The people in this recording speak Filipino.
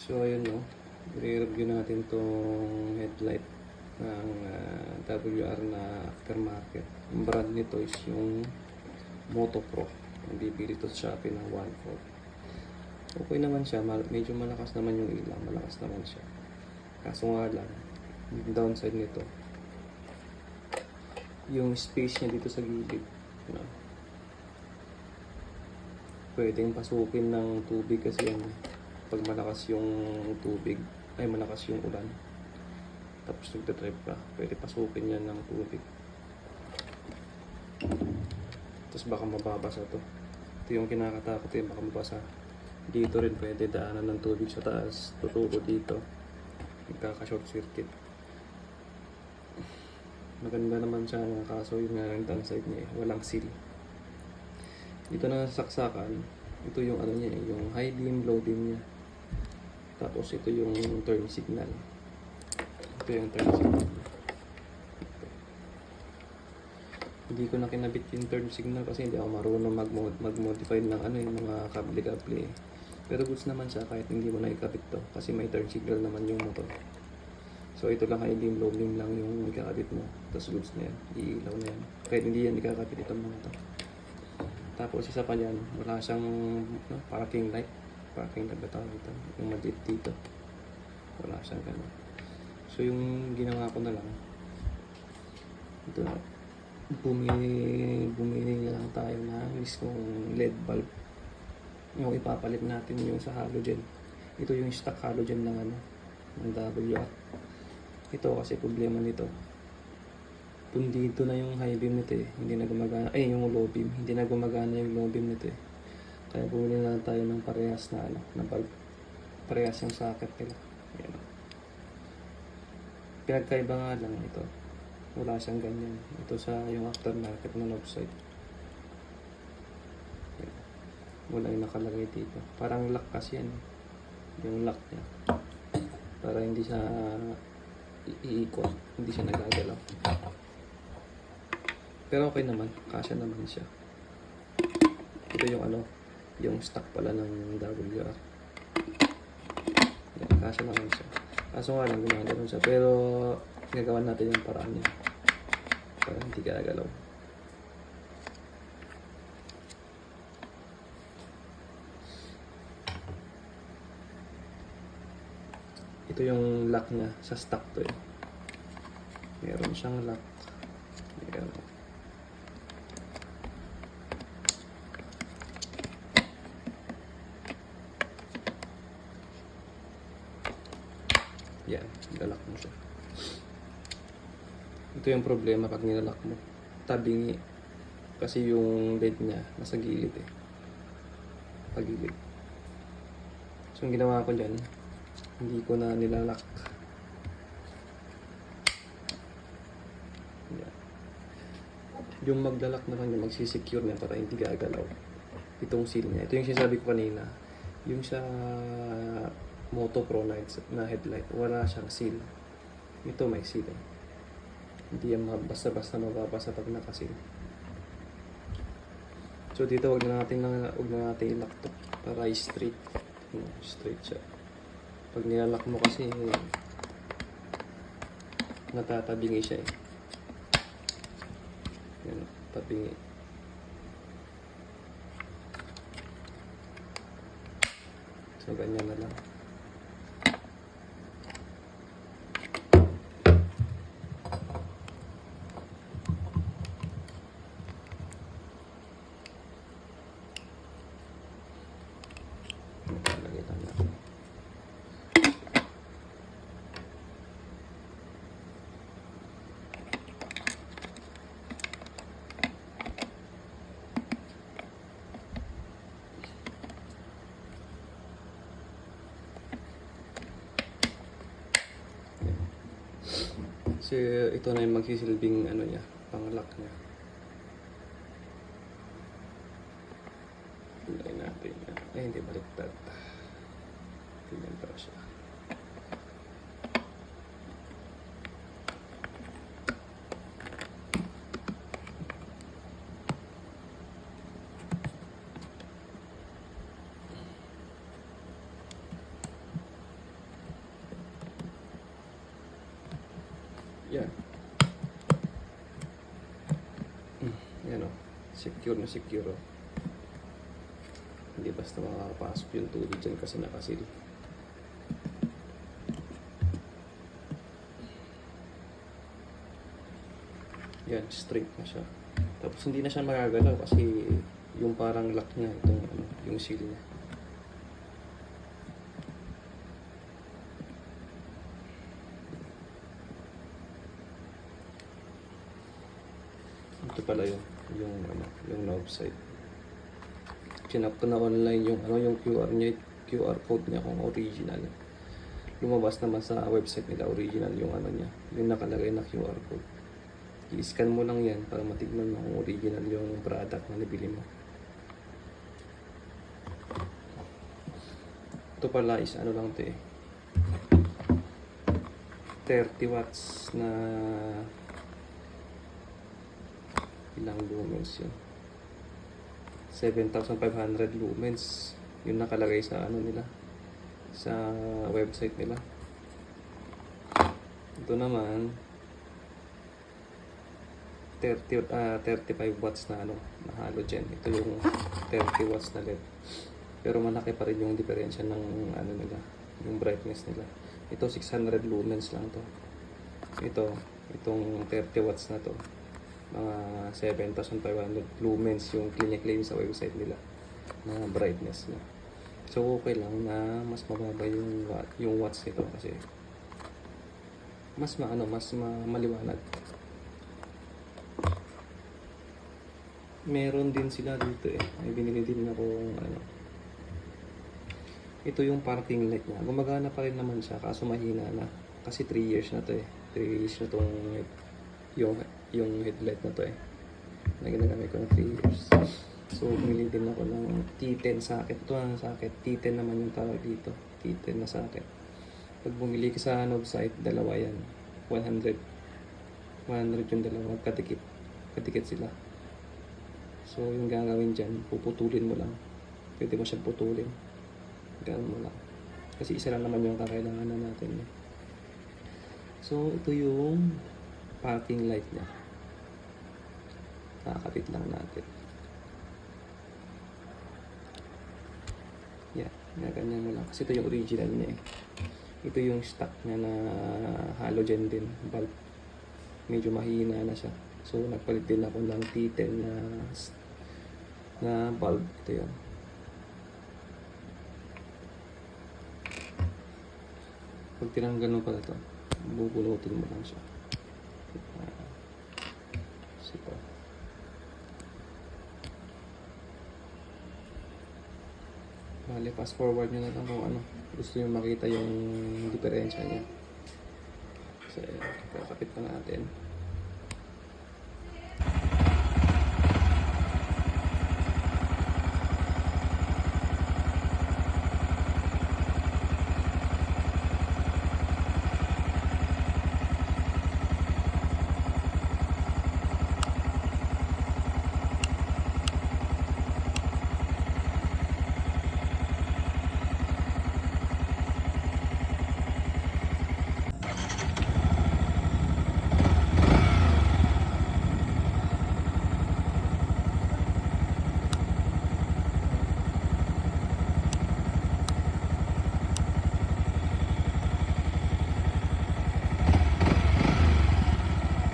So ayun no, i-review natin tong headlight ng WR na aftermarket. Ang brand nito is yung Moto Pro. Bibili to sa Shopee ng 1.4. Okay naman siya, medyo malakas naman yung ilaw, malakas naman siya. Kaso nga lang, yung downside nito, yung space niya dito sa gilid, no? Pwedeng pasukin ng tubig kasi yan. Pag malakas yung tubig, ay malakas yung ulan, tapos nagte-trip ka, pwede pasukin yan ng tubig. Tapos baka mababasa to. Ito yung kinakatakot eh, baka mabasa. Dito rin pwede daanan ng tubig sa taas, tutuko dito, magkaka-short circuit. Maganda naman siya, kaso yung nga yung downside niya eh, walang seal. Dito na saksakan, ito yung ano niya, yung high beam, low beam niya. Tapos ito yung turn signal. Ito yung turn signal. Hindi ko na kinabit yung turn signal kasi hindi ako marunong mag-modify ng ano yung mga kable-kable. Pero goods naman siya kahit hindi mo na ikabit to kasi may turn signal naman yung motor. So ito lang high beam, low beam lang yung ikakabit mo. Tapos goods na yan, iilaw na yan. Kahit hindi yan ikakabit itong mga to. Tapos isa pa yan, wala siyang parking light. Parking light ba tawag ito? Yung maliit dito. Wala siyang gano'n. So yung ginawa ko na lang, ito na, bumili na lang tayo ng mismong LED bulb. Yung ipapalit natin yung sa halogen. Ito yung stock halogen ng ano, ng WR. Ito kasi problema nito, kung dito na yung high beam nito eh, hindi na gumagana, yung low beam, hindi na gumagana yung low beam nito eh. Kaya bumili na lang tayo ng parehas na ano, na bulb. Parehas yung socket nila. Ayan. Pinagkaiba nga lang ito, wala siyang ganyan. Ito sa yung aftermarket na left side. Ayan. Wala yung nakalagay dito. Parang lock kasi yan. Yung lock niya. Para hindi siya iikot, hindi siya nagagalaw. Pero okay naman, kasya naman siya. Ito yung ano, yung stock pala ng WR. Yan, kasya naman siya. Kaso nga lang, gumagalaw siya. Pero, gagawan natin yung paraan niya. Para hindi gagalaw. Ito yung lock niya, sa stock to eh. Meron siyang lock. Meron. Yan, nilalak mo siya. Ito yung problema pag nilalak mo. Tabingi. Kasi yung LED niya nasa gilid eh. Pagilid. So yung ginawa ko dyan, hindi ko na nilalak. Yan. Yung maglalak naman yung magsisecure niya para hindi gagalaw. Itong seal niya. Ito yung sinasabi ko kanina. Yung sa Moto Pro na headlight, wala siyang seal. Ito may seal eh. Hindi yan basta-basta mababasa pag nakasil. So dito wag na natin i-lock to para straight. Straight siya. Pag nilalak mo kasi natatabingi siya eh. Yan, tabingi. So ganyan na lang. Kasi ito na yung magsisilbing ano niya, pang-lock niya. Tingnan natin yan. Hindi baliktad. Tingnan pa siya. Yan. Yan o. Secure na secure o. Hindi basta makakapasok yung tubig dyan kasi nakasil. Yan, straight na siya. Tapos hindi na siya magagalaw kasi yung parang lock niya, itong ano, yung seal niya. Ito pala yung ano, yung knob side. Chinap ko na online yung ano, yung QR niya, QR code niya kung original. Lumabas naman sa website nila original yung ano niya, yung nakalagay na QR code. I-scan mo lang yan para matignan mo kung original yung product na nabili mo. Ito pala is ano lang ito eh. 30 watts na ilang lumens yun. 7,500 lumens yung nakalagay sa ano nila, sa website nila. Ito naman 35 watts na ano, na halogen. Ito yung 30 watts na LED. Pero malaki pa rin yung diferensya ng ano nila, yung brightness nila. Ito 600 lumens lang to. Itong 30 watts na to, mga 7,500 lumens yung claim sa website nila na brightness niya. So okay lang na mas mababa yung watts nito kasi mas maliwanag. Meron din sila dito eh. May binili din ako ano. Ito yung parking light niya. Gumagana pa rin naman siya kaso mahina na. Kasi 3 years na to eh. 3 years na tong yung headlight na to eh. Na ginagamit ko na 3 years. So bumili din ako ng T10 socket. Ito ang socket. T10 naman yung tawag dito. T10 na socket. Pag bumili ka sa knob site, dalawa yan. 100 yung dalawa. Katikit. Katikit sila. So, yung gagawin dyan, puputulin mo lang. Pwede mo siyang putulin. Gano'n mo lang. Kasi isa lang naman yung kakailanganan natin. Eh. So, ito yung parking light niya. Nakakapit lang natin. Yan. Ganyan mo lang. Kasi ito yung original niya eh. Ito yung stock niya na halogen din. Bulb. Medyo mahina na siya. So, nagpalit din ako ng T10 na bulb. Ito yan. Pag tinanggal mo pala ito, bubunutin mo lang siya. Sipa. Bale, fast forward nyo na lang kung ano. Gusto nyo makita yung diferensya niya. So, kakapit pa natin.